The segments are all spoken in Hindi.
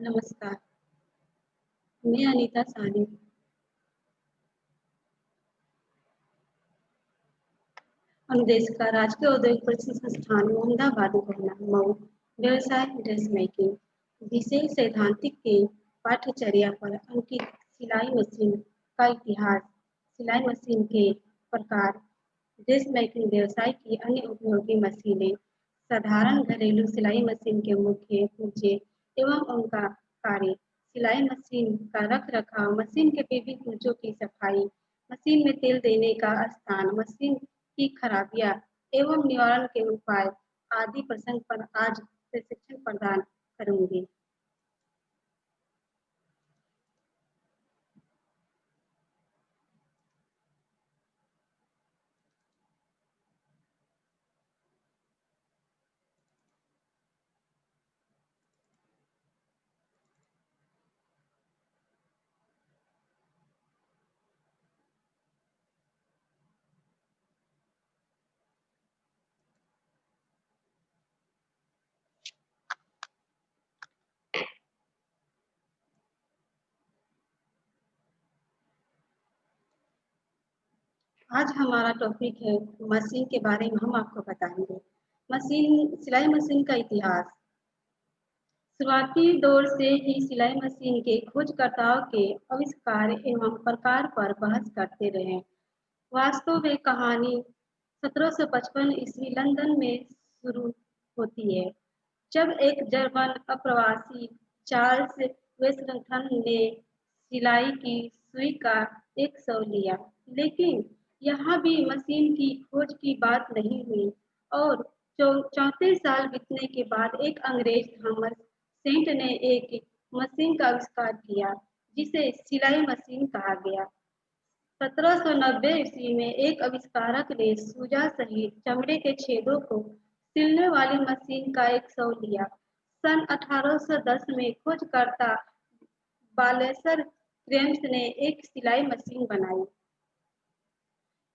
नमस्कार, मैं अनीता सानी। अनुदेश का राजकीय औद्योगिक प्रशिक्षण संस्थान मोहम्मदाबाद गन्ना मऊ व्यवसाय ड्रेस मेकिंग विशेष सैद्धांतिक के पाठ्यचर्या पर अंकित सिलाई मशीन का इतिहास, सिलाई मशीन के प्रकार, ड्रेस मेकिंग व्यवसाय की अन्य उपयोगी मशीनें, साधारण घरेलू सिलाई मशीन के मुख्य पुर्जे एवं उनका कार्य, सिलाई मशीन का रख रखाव, मशीन के विभिन्न पुर्जों की सफाई, मशीन में तेल देने का स्थान, मशीन की खराबियां एवं निवारण के उपाय आदि प्रसंग पर आज प्रशिक्षण प्रदान करूंगी। आज हमारा टॉपिक है मशीन के बारे में हम आपको बताएंगे। मशीन सिलाई मशीन का इतिहास। शुरुआती दौर से ही सिलाई मशीन के खोजकर्ताओं के आविष्कार एवं प्रकार पर बहस करते रहे। वास्तव में कहानी 1755 ईस्वी लंदन में शुरू होती है, जब एक जर्मन अप्रवासी चार्ल्स वेस्टरथन ने सिलाई की सुई का एक सौ लिया, लेकिन यहाँ भी मशीन की खोज की बात नहीं हुई और 34 साल बीतने के बाद एक अंग्रेज थॉमस सेंट ने एक मशीन का आविष्कार किया, जिसे सिलाई मशीन कहा गया। 1790 ईस्वी में एक आविष्कारक ने सूजा सहित चमड़े के छेदों को सिलने वाली मशीन का एक सौ लिया। सन 1810 में खोजकर्ता बालेसर क्रेम्स ने एक सिलाई मशीन बनाई।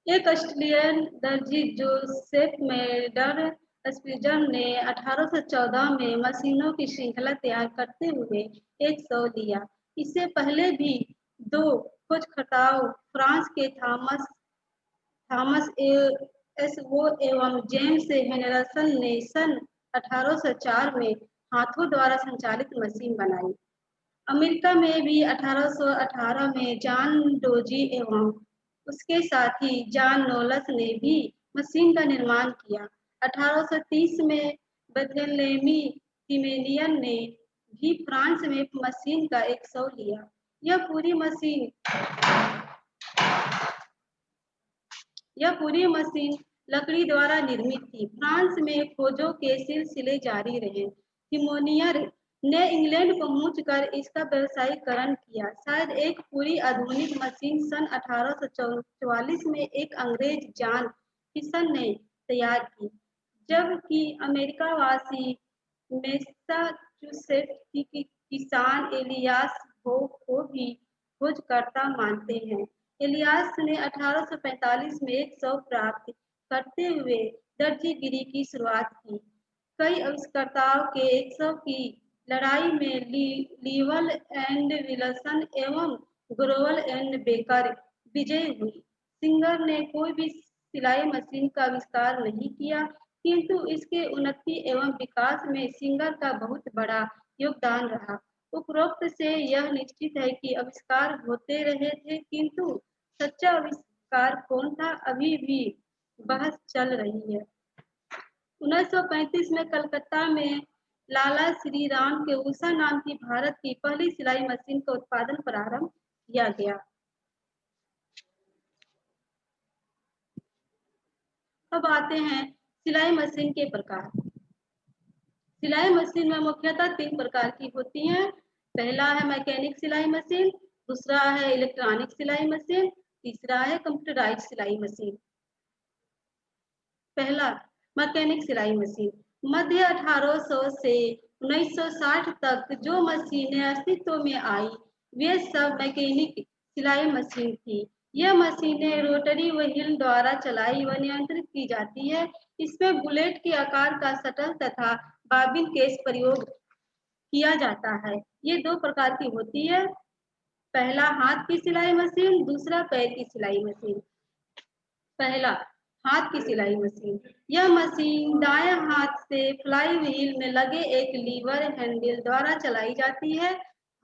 एक ऑस्ट्रेलियन दर्जी जोसेफ मेडर स्पिजर ने 1814 में मशीनों की श्रृंखला तैयार करते हुए एक सौ लिया। इससे पहले भी दो खोजकर्ताओं फ्रांस के थॉमस एसवो एवं जेम्स हेनरसन ने सन 1804 में हाथों द्वारा संचालित मशीन बनाई। अमेरिका में भी 1818 में जॉन डोजी एवं उसके साथी जॉन नोल्स ने भी मशीन का निर्माण किया। 1830 में बर्थेलेमी टिमेनियन ने भी फ्रांस में मशीन का एक सौ लिया। यह पूरी मशीन लकड़ी द्वारा निर्मित थी। फ्रांस में खोजों के सिलसिले जारी रहे। टिमोनियर ने इंग्लैंड पहुंचकर इसका व्यवसायीकरण किया। शायद एक पूरी आधुनिक मशीन सन 1844 में एक अंग्रेज जॉन फिशन ने तैयार की, जबकि अमेरिकावासी मैसाचुसेट्स की किसान एलियास हो को भी खोजकर्ता मानते हैं। एलियास ने 1845 में एक सौ प्राप्त करते हुए दर्जीगिरी की शुरुआत की। कई आविष्कर्ताओं के एक सौ की लड़ाई में लीवल एंड विल्सन एवं ग्रोवल एंड बेकर विजयी हुई। सिंगर ने कोई भी सिलाई मशीन का आविष्कार नहीं किया, किंतु इसके उन्नति एवं विकास में सिंगर का बहुत बड़ा योगदान रहा। उपरोक्त से यह निश्चित है कि आविष्कार होते रहे थे, किंतु सच्चा आविष्कार कौन था, अभी भी बहस चल रही है। 1935 में कलकत्ता में लाला श्री राम के उषा नाम की भारत की पहली सिलाई मशीन का उत्पादन प्रारंभ किया गया। अब आते हैं सिलाई मशीन के प्रकार। सिलाई मशीन में मुख्यतः 3 प्रकार की होती हैं। पहला है मैकेनिक सिलाई मशीन, दूसरा है इलेक्ट्रॉनिक सिलाई मशीन, तीसरा है कंप्यूटराइज्ड सिलाई मशीन। पहला, मैकेनिक सिलाई मशीन। मध्य 1800 से 1960 तक जो मशीनें अस्तित्व में आई, वे सब मैकेनिक सिलाई मशीन थी। यह मशीनें रोटरी व्हील द्वारा चलाई व नियंत्रित की जाती है। इसमें बुलेट के आकार का शटल तथा बॉबिन केस प्रयोग किया जाता है। ये 2 प्रकार की होती है, पहला हाथ की सिलाई मशीन, दूसरा पैर की सिलाई मशीन। पहला हाथ की सिलाई मशीन। यह मशीन दाएं हाथ से फ्लाई व्हील में लगे एक लीवर हैंडल द्वारा चलाई जाती है।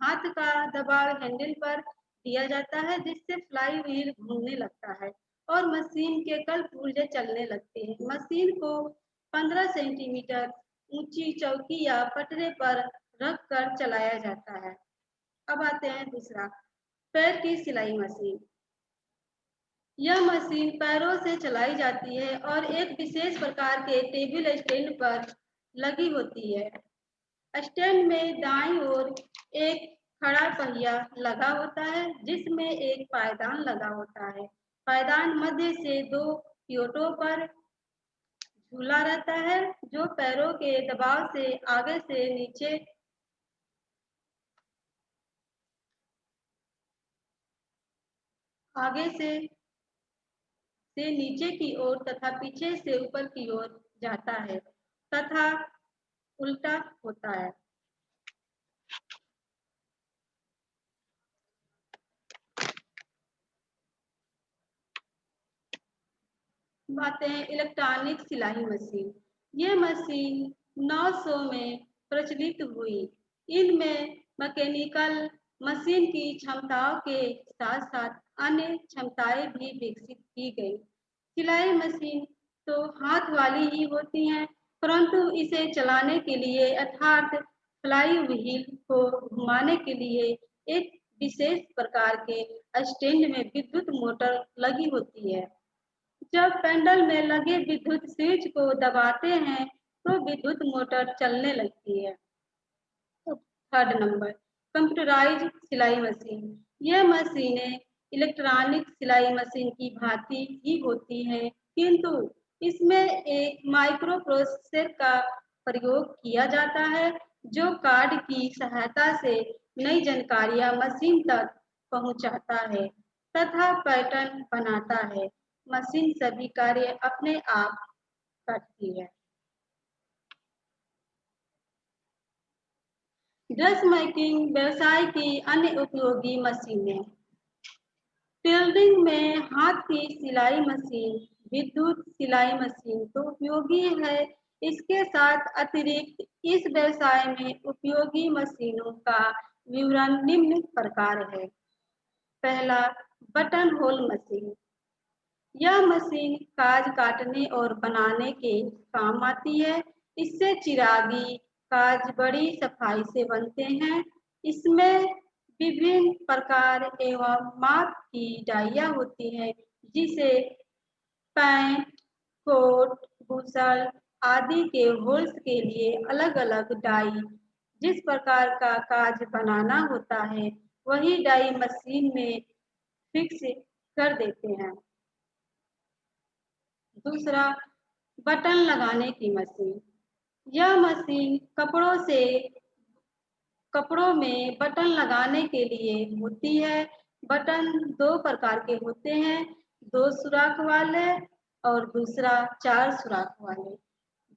हाथ का दबाव हैंडल पर दिया जाता है जिससे फ्लाई व्हील घूमने लगता है और मशीन के कल पुर्जे चलने लगते हैं। मशीन को 15 सेंटीमीटर ऊंची चौकी या पटरे पर रख कर चलाया जाता है। अब आते हैं दूसरा, पैर की सिलाई मशीन। यह मशीन पैरों से चलाई जाती है और एक विशेष प्रकार के टेबल स्टैंड पर लगी होती है। स्टैंड में दाईं ओर एक खड़ा पहिया लगा होता है जिसमें एक पायदान लगा होता है। पायदान मध्य से 2 पिवोटों पर झूला रहता है जो पैरों के दबाव से आगे से नीचे की ओर तथा पीछे से ऊपर की ओर जाता है तथा उल्टा होता है। बातें हैं इलेक्ट्रॉनिक सिलाई मशीन। ये मशीन 900 में प्रचलित हुई। इनमें मैकेनिकल मशीन की क्षमताओं के साथ साथ अन्य क्षमताएं भी विकसित की गई। सिलाई मशीन तो हाथ वाली ही होती हैं, परंतु इसे चलाने के लिए अर्थात फ्लाई व्हील को घुमाने के लिए एक विशेष प्रकार के स्टैंड में विद्युत मोटर लगी होती है। जब पेंडल में लगे विद्युत स्विच को दबाते हैं तो विद्युत मोटर चलने लगती है। थर्ड नंबर, कंप्यूटराइज सिलाई मशीन। यह मशीनें इलेक्ट्रॉनिक सिलाई मशीन की भांति ही होती हैं, किंतु इसमें एक माइक्रो प्रोसेसर का प्रयोग किया जाता है जो कार्ड की सहायता से नई जानकारियां मशीन तक पहुंचाता है तथा पैटर्न बनाता है। मशीन सभी कार्य अपने आप करती है। ड्रेस मेकिंग व्यवसाय की अन्य उपयोगी मशीनें। टेलरिंग में हाथ की सिलाई मशीन, विद्युत सिलाई मशीन तो उपयोगी है। इसके साथ अतिरिक्त इस व्यवसाय में उपयोगी मशीनों का विवरण निम्न प्रकार है। पहला, बटन होल मशीन। यह मशीन काज काटने और बनाने के काम आती है। इससे चिरागी काज बड़ी सफाई से बनते हैं। इसमें विभिन्न प्रकार एवं माप की डाइयाँ होती हैं जिसे पैंट, कोट, बुशल आदि के होल्स के लिए अलग-अलग डाई जिस प्रकार का काज बनाना होता है वही डाई मशीन में फिक्स कर देते हैं। दूसरा, बटन लगाने की मशीन। यह मशीन कपड़ों में बटन लगाने के लिए होती है। बटन 2 प्रकार के होते हैं, 2 सुराख वाले और दूसरा 4 सुराख वाले।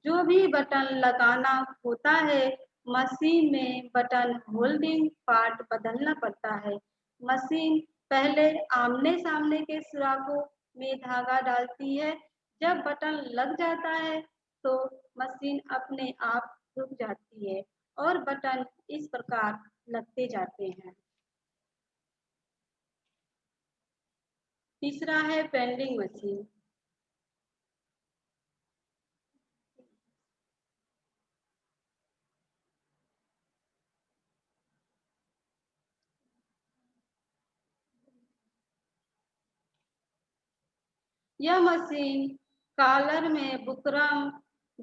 जो भी बटन लगाना होता है मशीन में बटन होल्डिंग पार्ट बदलना पड़ता है। मशीन पहले आमने सामने के सुराखों में धागा डालती है। जब बटन लग जाता है तो मशीन अपने आप रुक जाती है और बटन इस प्रकार लगते जाते हैं। तीसरा है पेंडिंग मशीन। यह मशीन कॉलर में बुकरम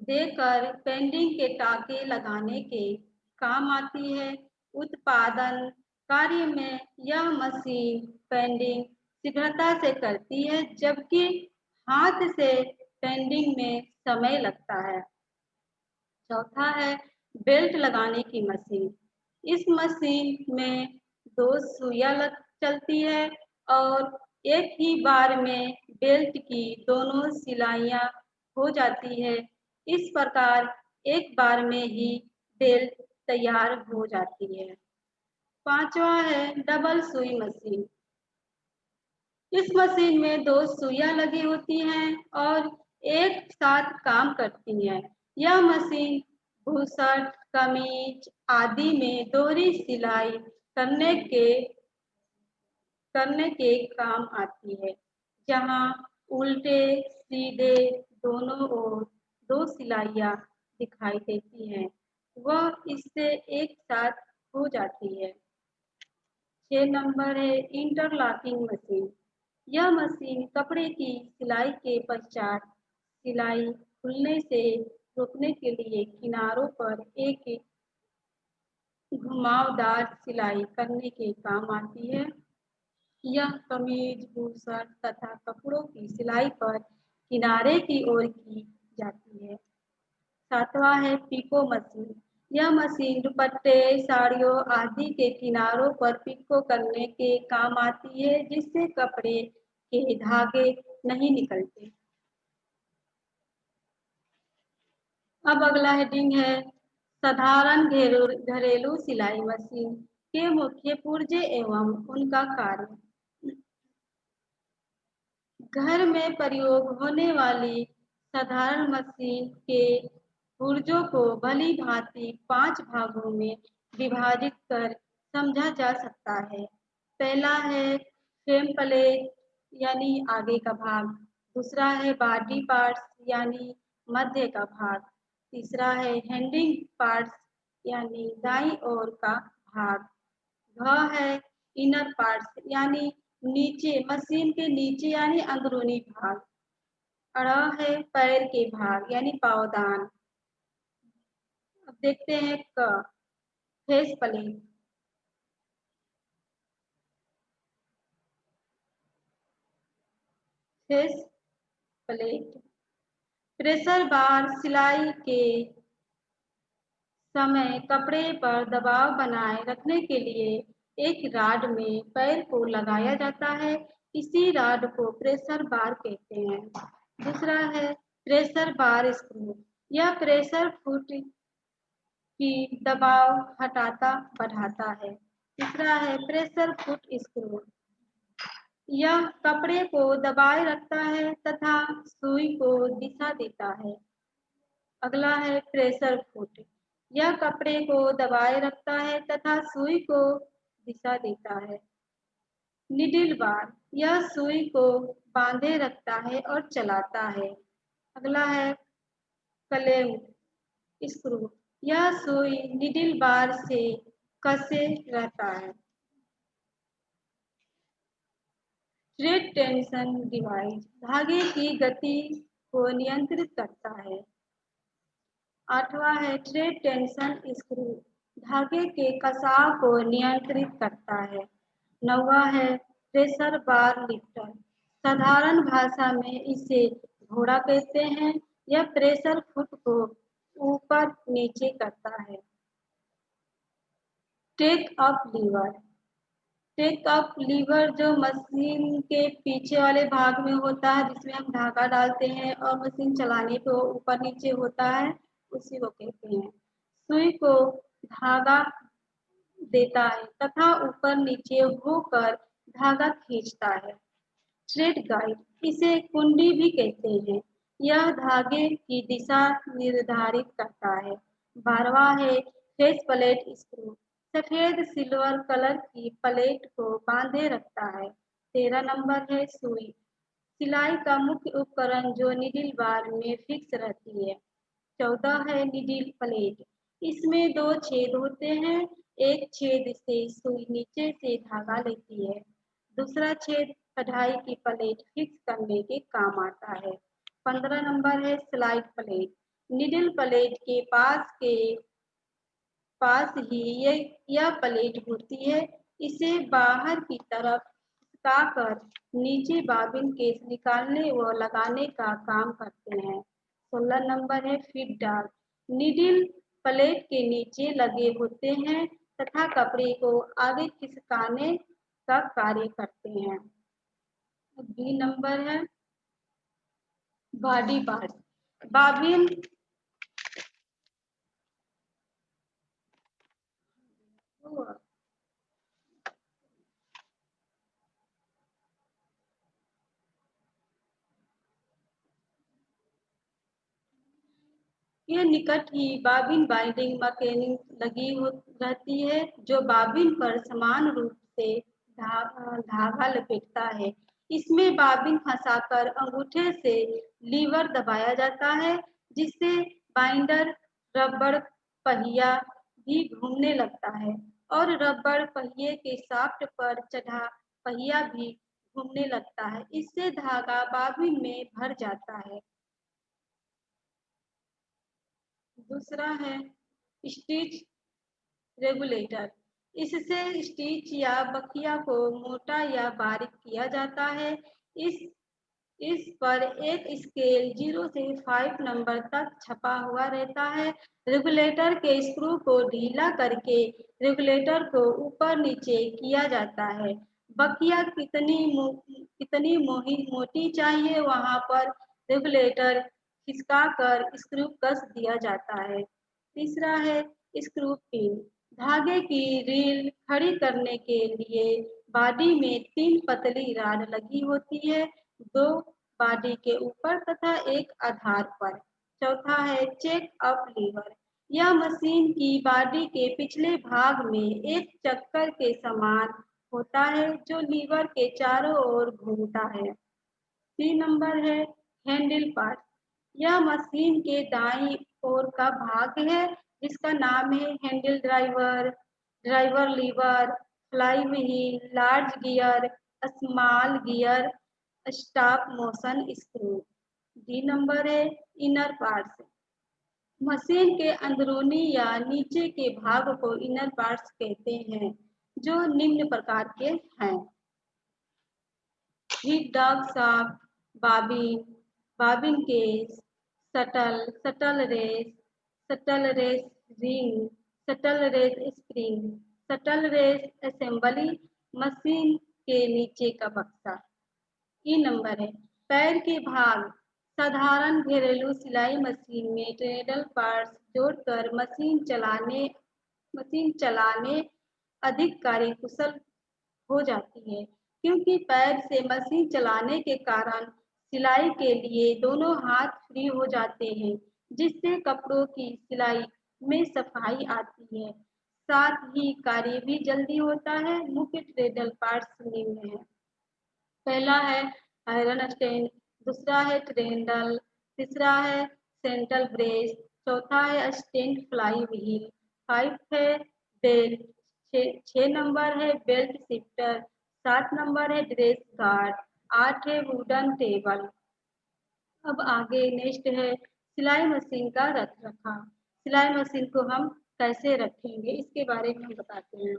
देकर पेंडिंग के टाके लगाने के काम आती है। उत्पादन कार्य में यह मशीन पेंडिंग शीघ्रता से करती है जबकि हाथ से पेंडिंग में समय लगता है। चौथा है बेल्ट लगाने की मशीन। इस मशीन में 2 सुइयां लग चलती है और एक ही बार में बेल्ट की दोनों सिलाइयां हो जाती है। इस प्रकार एक बार में ही बेल्ट तैयार हो जाती है। पांचवा है डबल सुई मशीन। इस मशीन में 2 सुइयां लगी होती हैं और एक साथ काम करती हैं। यह मशीन बुशर्ट, कमीज आदि में दोहरी सिलाई करने के काम आती है। जहां उल्टे सीधे दोनों ओर 2 सिलाइयां दिखाई देती हैं, वह इससे एक साथ हो जाती है। 6 नंबर है इंटरलॉकिंग मशीन। यह मशीन कपड़े की सिलाई के पश्चात सिलाई खुलने से रोकने के लिए किनारों पर एक घुमावदार सिलाई करने के काम आती है। यह कमीज, बुशर्ट तथा कपड़ों की सिलाई पर किनारे की ओर की जाती है। 7वां है पिको मशीन। यह मशीन दुपट्टे, साड़ियों आदि के किनारों पर पिको करने के काम आती है, जिससे कपड़े के धागे नहीं निकलते। अब अगला हेडिंग है साधारण घरेलू सिलाई मशीन के मुख्य पुर्जे एवं उनका कार्य। घर में प्रयोग होने वाली साधारण मशीन के पुर्जों को भली भांति 5 भागों में विभाजित कर समझा जा सकता है। पहला है फ्रेम प्लेट यानी आगे का भाग, दूसरा है बॉडी पार्ट्स यानी मध्य का भाग, तीसरा है हैंडिंग पार्ट्स यानी दाईं ओर का भाग, घ है इनर पार्ट्स यानी नीचे मशीन के नीचे यानी अंदरूनी भाग, अड़ है पैर के भाग यानी पावदान। अब देखते हैं क face plate. Face plate pressure bar सिलाई के समय कपड़े पर दबाव बनाए रखने के लिए एक राड में पैर को लगाया जाता है। इसी राड को प्रेशर बार कहते हैं। दूसरा है प्रेशर बार स्क्रू। यह प्रेशर फुट की दबाव हटाता बढ़ाता है। तीसरा है प्रेशर फुट स्क्रू। यह कपड़े को दबाए रखता है तथा सुई को दिशा देता है। अगला है प्रेशर फुट। यह कपड़े को दबाए रखता है तथा सुई को दिशा देता है। निडिल बार यह सुई को बांधे रखता है और चलाता है। अगला है क्लैंप स्क्रू। यह सुई निडिल बार से कसे रहता है। थ्रेड टेंशन डिवाइस धागे की गति को नियंत्रित करता है। 8वां है थ्रेड टेंशन स्क्रू धागे के कसाव को नियंत्रित करता है। 9वां है प्रेशर बार लिफ्टर। साधारण भाषा में इसे घोड़ा कहते हैं। यह प्रेशर फुट को ऊपर नीचे करता है। Take up lever. Take up lever जो मशीन के पीछे वाले भाग में होता है, जिसमें हम धागा डालते हैं और मशीन चलाने पे ऊपर नीचे होता है, उसी को कहते हैं। सुई को धागा देता है तथा ऊपर नीचे होकर धागा खींचता है। थ्रेड गाइड इसे कुंडी भी कहते हैं। यह धागे की दिशा निर्धारित करता है। 12वां है फेस प्लेट स्क्रू। सफेद सिल्वर कलर की प्लेट को बांधे रखता है। 13 नंबर है सुई। सिलाई का मुख्य उपकरण जो निडिल बार में फिक्स रहती है। 14 है निडिल प्लेट। इसमें 2 छेद होते हैं। एक छेद से सुई नीचे से धागा लेती है, दूसरा छेद कढ़ाई की प्लेट फिक्स करने के काम आता है। 15 नंबर है स्लाइड प्लेट। निडिल प्लेट के पास ही यह प्लेट होती है। इसे बाहर की तरफ खिसकाकर नीचे बॉबिन केस निकालने व लगाने का काम करते हैं। 16 नंबर है फीड डाल। निडिल प्लेट के नीचे लगे होते हैं तथा कपड़े को आगे खिसकाने का कार्य करते हैं। बी नंबर है बॉडी पार्ट। बॉबिन ये निकट ही बाबिन बाइंडिंग मैकेनिक लगी रहती है जो बाबिन पर समान रूप से धागा लपेटता है। इसमें बाबिन फंसाकर अंगूठे से लीवर दबाया जाता है जिससे बाइंडर रबड़ पहिया भी घूमने लगता है और रबड़ पहिए के शाफ्ट पर चढ़ा पहिया भी घूमने लगता है। इससे धागा बाबिन में भर जाता है। दूसरा है स्टिच रेगुलेटर। इससे स्टिच या बखिया को मोटा या बारीक किया जाता है। इस इस पर एक स्केल 0 से 5 नंबर तक छपा हुआ रहता है। रेगुलेटर के स्क्रू को ढीला करके रेगुलेटर को ऊपर नीचे किया जाता है। बखिया कितनी मोटी चाहिए वहां पर रेगुलेटर खिसकाकर स्क्रू कस दिया जाता है। तीसरा है स्क्रू पिन। धागे की रील खड़ी करने के लिए बॉडी में 3 पतली रॉड लगी होती है, 2 बॉडी के ऊपर तथा एक आधार पर। चौथा है चेक अप लीवर। यह मशीन की बॉडी के पिछले भाग में एक चक्कर के समान होता है जो लीवर के चारों ओर घूमता है। 3 नंबर है हैंडल पार्ट। यह मशीन के दाईं ओर का भाग है जिसका नाम है handle driver, driver lever, flywheel, large gear, small gear, stop motion screw. D number है इनर पार्ट्स। मशीन के अंदरूनी या नीचे के भाग को इनर पार्ट्स कहते हैं जो निम्न प्रकार के हैं। Heat dog shaft, bobbin, bobbin case, shuttle race ring, shuttle race spring, shuttle race assembly, machine के नीचे का बक्सा। ई नंबर है पैर के भाग। साधारण घरेलू सिलाई मशीन में ट्रेडल पार्ट्स जोड़कर मशीन चलाने अधिक कार्यकुशल हो जाती है क्योंकि पैर से मशीन चलाने के कारण सिलाई के लिए दोनों हाथ फ्री हो जाते हैं जिससे कपड़ों की सिलाई में सफाई आती है। साथ ही कार्य भी जल्दी होता है। मुख्य ट्रेडल पार्ट्स निम्न है। पहला है आयरन स्टैंड, दूसरा है ट्रेंडल, तीसरा है सेंट्रल ब्रेस, चौथा है स्टैंड फ्लाई व्हील, 5 है बेल्ट, 6 नंबर है बेल्ट शिफ्टर, 7 नंबर है ड्रेस गार्ड, 8 है वुडन टेबल। अब आगे नेक्स्ट है सिलाई मशीन का रख रखाव। सिलाई मशीन को हम कैसे रखेंगे इसके बारे में हम बताते हैं।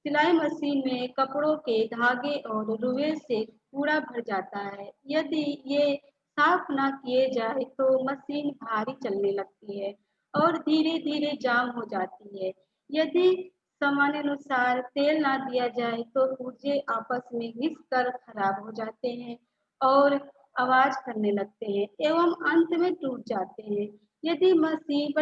सिलाई मशीन में कपड़ों के धागे और रुए से पूरा भर जाता है। यदि ये साफ ना किए जाए तो मशीन भारी चलने लगती है और धीरे धीरे जाम हो जाती है। यदि समानानुसार तेल ना दिया जाए तो पुर्जे आपस में घिस कर खराब हो जाते हैं और आवाज करने लगते हैं एवं अंत में टूट जाते हैं। यदि मशीन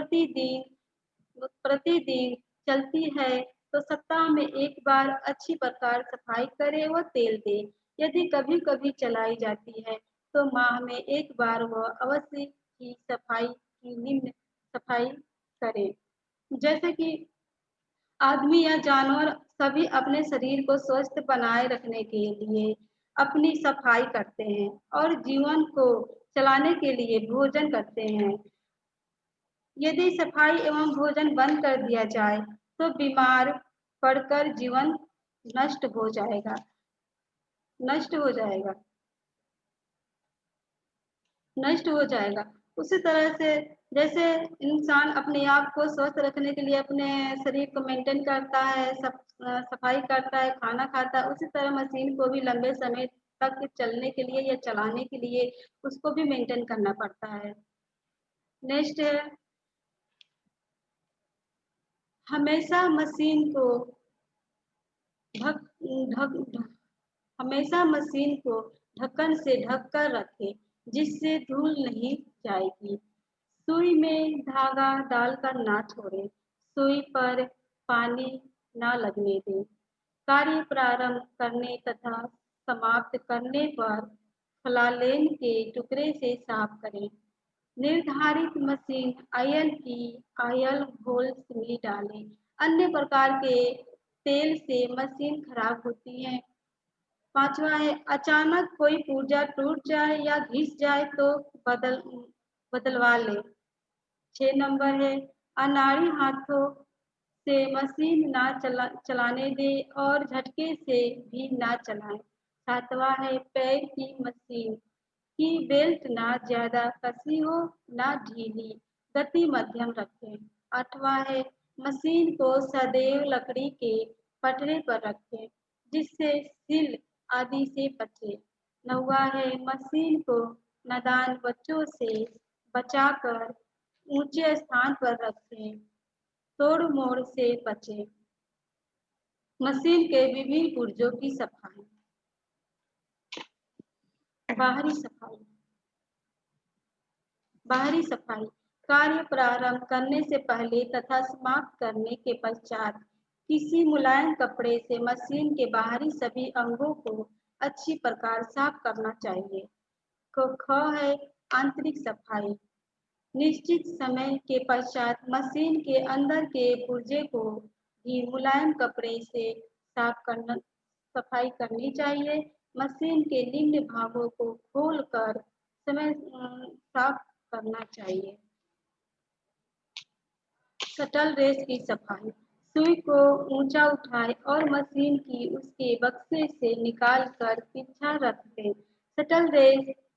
प्रतिदिन चलती है तो सप्ताह में एक बार अच्छी प्रकार सफाई करे व तेल दे। यदि कभी कभी चलाई जाती है तो माह में एक बार वह अवश्य ही सफाई की निम्न सफाई करे। जैसे कि आदमी या जानवर सभी अपने शरीर को स्वस्थ बनाए रखने के लिए अपनी सफाई करते हैं और जीवन को चलाने के लिए भोजन करते हैं। यदि सफाई एवं भोजन बंद कर दिया जाए तो बीमार पड़कर जीवन नष्ट हो जाएगा नष्ट हो जाएगा नष्ट हो जाएगा। उसी तरह से जैसे इंसान अपने आप को स्वस्थ रखने के लिए अपने शरीर को मेंटेन करता है, सफाई करता है, खाना खाता है, उसी तरह मशीन को भी लंबे समय तक चलने के लिए या चलाने के लिए उसको भी मेंटेन करना पड़ता है। नेक्स्ट है हमेशा मशीन को ढक ढक ढक- हमेशा मशीन को ढक्कन से ढक कर रखें जिससे धूल नहीं जाएगी। सुई में धागा डालकर ना छोड़ें, सुई पर पानी ना लगने दें। कार्य प्रारंभ करने तथा समाप्त करने पर फलालेन के टुकड़े से साफ करें। निर्धारित मशीन आयल की आयल होल्स में डालें। अन्य प्रकार के तेल से मशीन खराब होती है। पांचवा है, अचानक कोई पुर्जा टूट जाए या घिस जाए तो बदलवा ले। 6 नंबर है, अनाड़ी हाथों से मशीन ना चलाने दे और झटके से भी ना चलाएं। सातवां है, पैर की मशीन की बेल्ट ना ज्यादा कसी हो ना ढीली, गति मध्यम रखें। आठवां है, मशीन को सदैव लकड़ी के पटरे पर रखें जिससे सिल आदि से बचे। नौवां है, मशीन को नादान बच्चों से बचाकर ऊंचे स्थान पर रखें, तोड़ मोड़ से बचें। मशीन के विभिन्न पुर्जों की सफाई। बाहरी सफाई। बाहरी सफाई कार्य प्रारंभ करने से पहले तथा समाप्त करने के पश्चात किसी मुलायम कपड़े से मशीन के बाहरी सभी अंगों को अच्छी प्रकार साफ करना चाहिए। ख है, आंतरिक सफाई। निश्चित समय के पश्चात मशीन के अंदर के पुर्जे को भी मुलायम कपड़े से सफाई करनी चाहिए। मशीन के निम्न भागों को खोलकर समय साफ करना चाहिए। शटल रेस की सफाई। सुई को ऊंचा उठाएं और मशीन की उसके बक्से से निकालकर पीछा रख दें। शटल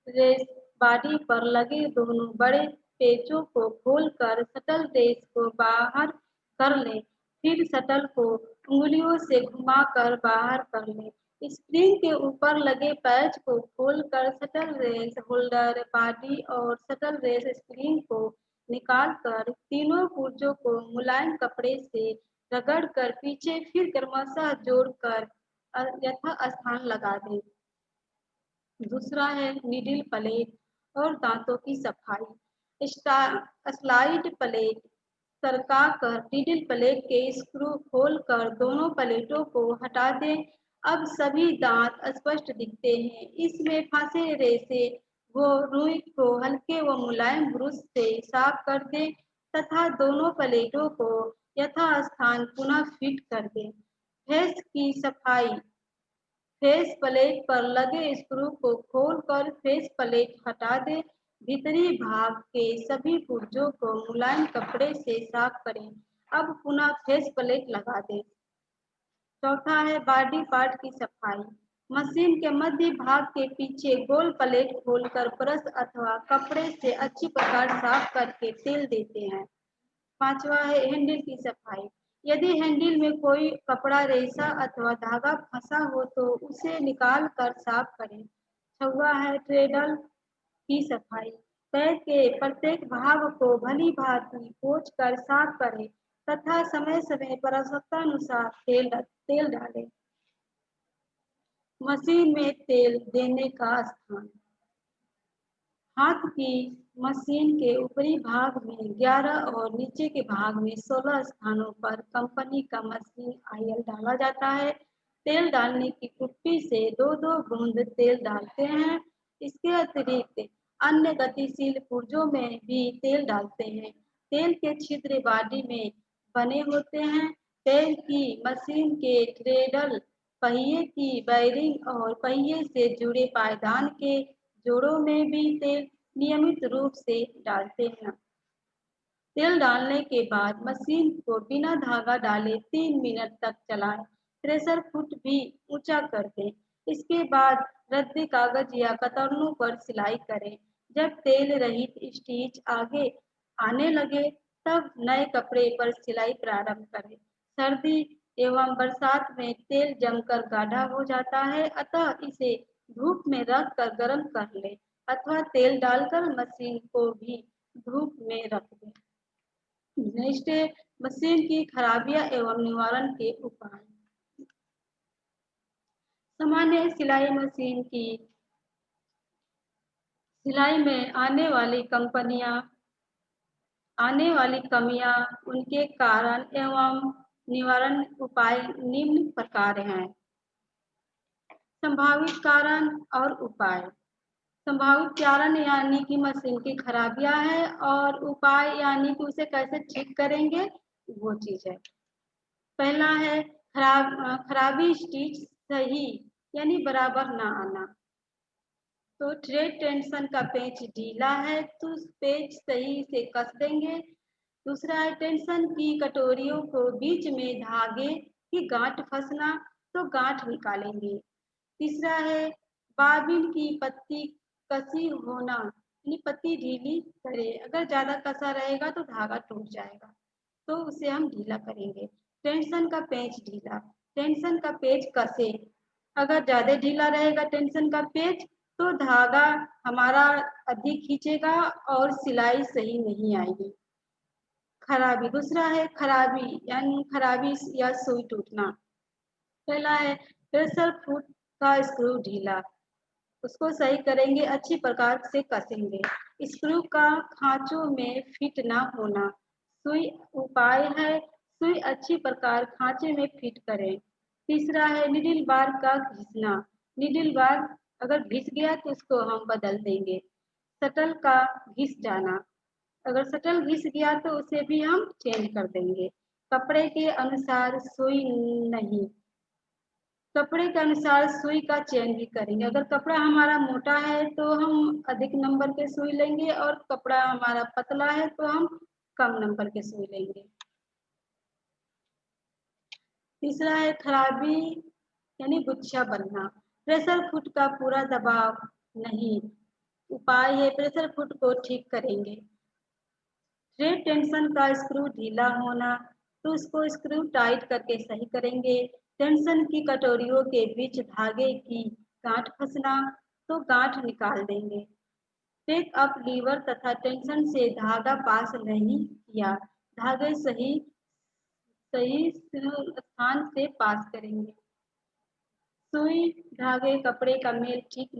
रेस बॉडी पर लगे दोनों बड़े पेचों को खोलकर शटल रेस को बाहर कर लें। फिर शटल को उंगलियों से घुमाकर बाहर कर लें। स्प्रिंग के ऊपर लगे पैच को खोलकर शटल रेस होल्डर बॉडी और शटल रेस स्प्रिंग को निकालकर तीनों पुर्जों को मुलायम कपड़े से रगड़कर पीछे फिर क्रमशः जोड़कर यथास्थान लगा दें। दूसरा है नीडल प्लेट और दांतों की सफाई। स्लाइड प्लेट सरकाकर नीडल प्लेट के स्क्रू खोलकर दोनों प्लेटों को हटा दें। अब सभी दांत स्पष्ट दिखते हैं। इसमें फंसे रेसे वो रुई को हल्के व मुलायम ब्रश से साफ कर दें तथा दोनों प्लेटों को यथास्थान पुनः फिट कर दें। फेस की सफाई। फेस प्लेट पर लगे स्क्रू को खोलकर फेस प्लेट हटा दें। भीतरी भाग के सभी पुर्जों को मुलायम कपड़े से साफ करें। अब पुनः फेस प्लेट लगा दें। चौथा है बॉडी पार्ट की सफाई। मशीन के मध्य भाग के पीछे गोल प्लेट खोलकर ब्रश अथवा कपड़े से अच्छी प्रकार साफ करके तेल देते हैं। पांचवा है हैंडल की सफाई। यदि हैंडल में कोई कपड़ा रेशा अथवा धागा फंसा हो तो उसे निकाल कर साफ करें। छठवां है ट्रेडल की सफाई। पैर के प्रत्येक भाग को भली भांति पोंछ कर साफ करें तथा समय समय पर आवश्यकतानुसार तेल डालें। मशीन में तेल देने का स्थान। हाथ की मशीन के ऊपरी भाग में 11 और नीचे के भाग में 16 स्थानों पर कंपनी का मशीन ऑयल डाला जाता है। तेल डालने की कुप्पी से 2-2 बूंद तेल डालते हैं। इसके अतिरिक्त अन्य गतिशील पुर्जों में भी तेल डालते हैं। तेल के छिद्र बॉडी में बने होते हैं। तेल की मशीन के क्रेडल, पहिए की बैरिंग और पहिए से जुड़े पायदान के जोड़ों में भी तेल नियमित रूप से डालते हैं। तेल डालने के बाद मशीन को बिना धागा डाले 3 मिनट तक चलाएं। प्रेशर फुट भी ऊंचा कर दें। इसके बाद रद्दी कागज या कतरनों पर सिलाई करें। जब तेल रहित स्टिच आगे आने लगे तब नए कपड़े पर सिलाई प्रारंभ करें। सर्दी एवं बरसात में तेल जमकर गाढ़ा हो जाता है, अतः इसे धूप में रख कर गर्म कर लें अथवा तेल डालकर मशीन को भी धूप में रख दें। नेक्स्ट है मशीन की खराबियां एवं निवारण के उपाय। सामान्य सिलाई मशीन की सिलाई में आने वाली कंपनियां आने वाली कमियां, उनके कारण एवं निवारण उपाय निम्न प्रकार हैं। संभावित कारण और उपाय। संभावित कारण यानी कि मशीन की खराबियां हैं, और उपाय यानी कि उसे कैसे ठीक करेंगे वो चीज है। पहला है खराबी स्टिच सही यानी बराबर ना आना। तो थ्रेड टेंशन का पेच ढीला है तो उस पेच सही से कस देंगे। दूसरा है टेंशन की कटोरियों को बीच में धागे की गांठ फंसना, तो गांठ निकालेंगे। तीसरा है बाबिन की पत्ती कसी होना यानी पत्ती ढीली करे, अगर ज्यादा कसा रहेगा तो धागा टूट जाएगा, तो उसे हम ढीला करेंगे। टेंशन का पेच ढीला, टेंशन का पेच कसे, अगर ज्यादा ढीला रहेगा टेंशन का पेच तो धागा हमारा अधिक खींचेगा और सिलाई सही नहीं आएगी। खराबी। दूसरा है खराबी यानी खराबी या सुई टूटना। पहला है प्रेशर फुट का स्क्रू ढीला, उसको सही करेंगे, अच्छी प्रकार से कसेंगे। स्क्रू का खांचों में फिट ना होना। सुई उपाय है सुई अच्छी प्रकार खांचे में फिट करें। तीसरा है निडिल बार का घिसना। निडिल बार अगर घिस गया तो उसको हम बदल देंगे। शटल का घिस जाना, अगर शटल घिस गया तो उसे भी हम चेंज कर देंगे। कपड़े के अनुसार सुई नहीं, कपड़े के अनुसार सुई का चयन भी करेंगे। अगर कपड़ा हमारा मोटा है तो हम अधिक नंबर के सुई लेंगे, और कपड़ा हमारा पतला है तो हम कम नंबर के सुई लेंगे। तीसरा है खराबी यानी गुच्छा बनना। प्रेशर फुट का पूरा दबाव नहीं। उपाय है प्रेशर फुट को ठीक करेंगे। थ्रेड टेंशन का स्क्रू ढीला होना, तो उसको स्क्रू टाइट करके सही करेंगे। टेंशन की कटोरियों के बीच धागे की गांठ फंसना, तो गांठ निकाल देंगे। टेक अप लीवर तथा टेंशन से धागा पास नहीं किया, धागे सही सही स्थान से पास करेंगे। सुई धागे कपड़े का मेल ठीक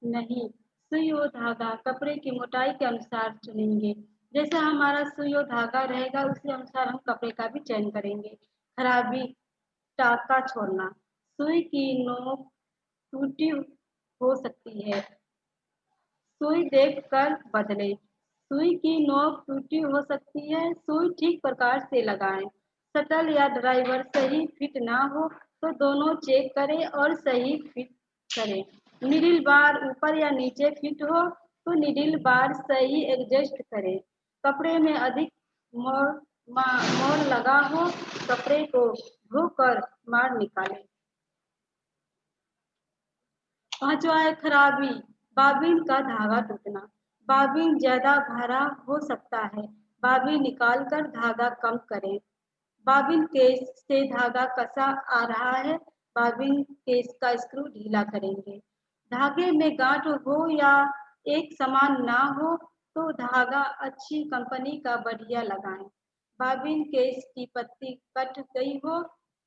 नहीं। सुई और धागा कपड़े की मोटाई के अनुसार चुनेंगे। जैसा हमारा सुई और धागा रहेगा उसी अनुसार हम कपड़े का भी चयन करेंगे। खराबी टाका छोड़ना, सुई की नोक टूटी हो सकती है, सुई देखकर बदलें। सुई की नोक टूटी हो सकती है, सुई ठीक प्रकार से लगाएं। शटल या ड्राइवर सही फिट ना हो तो दोनों चेक करें और सही फिट करें। निडिल बार ऊपर या नीचे फिट हो तो निडिल बार सही एडजस्ट करें। कपड़े में अधिक मोड़ मोड़ लगा हो, कपड़े को धोकर मार निकालें। पांचवा है खराबी बाबिन का धागा टूटना। बाबिन ज्यादा भरा हो सकता है, बाबिन निकालकर धागा कम करें। बाबिन केस से धागा कसा आ रहा है, बाबिन केस का स्क्रू ढीला करेंगे। धागे में गांठ हो या एक समान ना हो तो धागा अच्छी कंपनी का बढ़िया लगाएं। बाबिन केस की पत्ती कट गई हो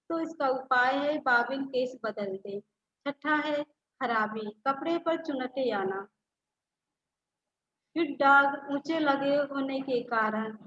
तो इसका उपाय है बाबिन केस बदल दें। छठा है खराबी कपड़े पर चुनटे आना। फिट दाग ऊंचे लगे होने के कारण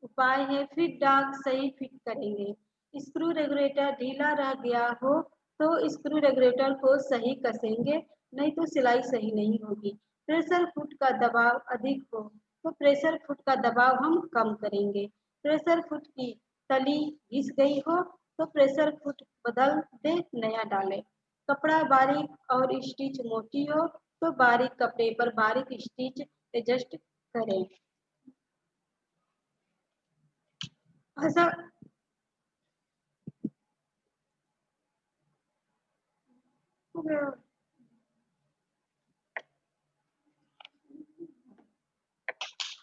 उपाय है फिट दाग सही फिट करेंगे। स्क्रू रेगुलेटर ढीला रह गया हो तो स्क्रू रेगुलेटर को सही कसेंगे, नहीं तो सिलाई सही नहीं होगी। प्रेशर फुट का दबाव अधिक हो तो प्रेशर फुट का दबाव हम कम करेंगे। प्रेशर फुट की तली घिस गई हो तो प्रेशर फुट बदल दे, नया डालें। कपड़ा बारीक और स्टिच मोटी हो तो बारीक कपड़े पर बारीक स्टिच एडजस्ट करें। ऐसा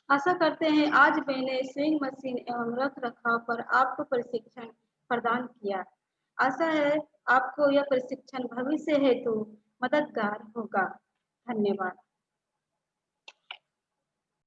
आशा करते हैं आज मैंने स्विंग मशीन एवं रख रखाव पर आपको प्रशिक्षण प्रदान किया। आशा है आपको यह प्रशिक्षण भविष्य हेतु मददगार होगा। धन्यवाद।